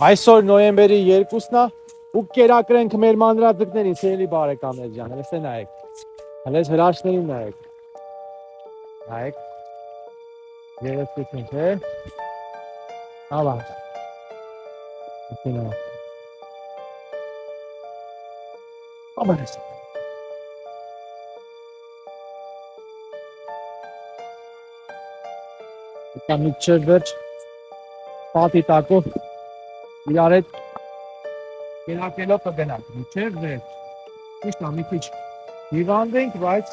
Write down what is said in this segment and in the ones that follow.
Այսօր նոյեմբերի 2-ն է ու կերակրենք մեր մանրածնկներին, սիրելի բարեկամներ ջան, հենց նայեք։ Հենց հրաշքներին նայեք։ Նայեք։ Երեսություն, թե։ Ահա։ Դինա։ Ամենից։ Դա միջև վերջ պատի տակով իրար հետ կերակելով կգնանք, միջև վերջ։ Ճիշտ է, մի քիչ հիվանդ ենք, բայց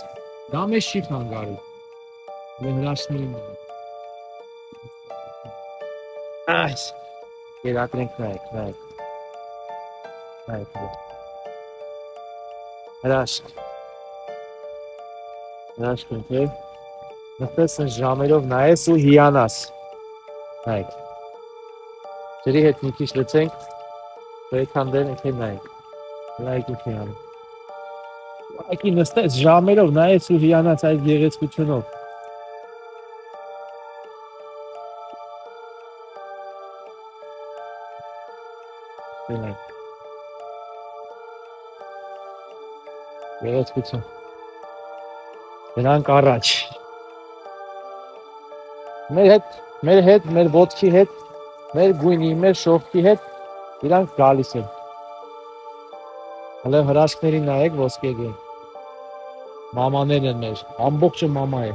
դա մեզ չի խանգարում։ Հրաշքներին նայեք։ Այս կերակրենք նայեք։ Հրաշք։ Հրաշք թե նստես են ժամերով նայես ու հիանաս։ Նայեք։ Ջրի հետ մի քիչ լցենք, պետքան դենք է նայեք։ Նայեք ու հիանում։ Ակի նստես ժամերով նայես ու հիանաս այդ գեղեցկությունով։ Նայեք։ Գեղեցկություն։ Դրանք առաջ։ Մեր ոտքի հետ, մեր գույնի, մեր շողքի հետ իրանք գալիս են։ Հələ հրաշքներին նայեք ոսկեգին։ Մամաներն են մեր, ամբողջը մամա է։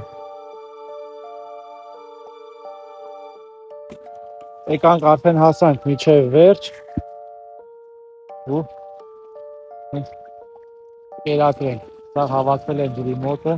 Եկանք արդեն հասանք միջև վերջ ու կերակրենք։ Սա հավաքվել է ջրի մոտը։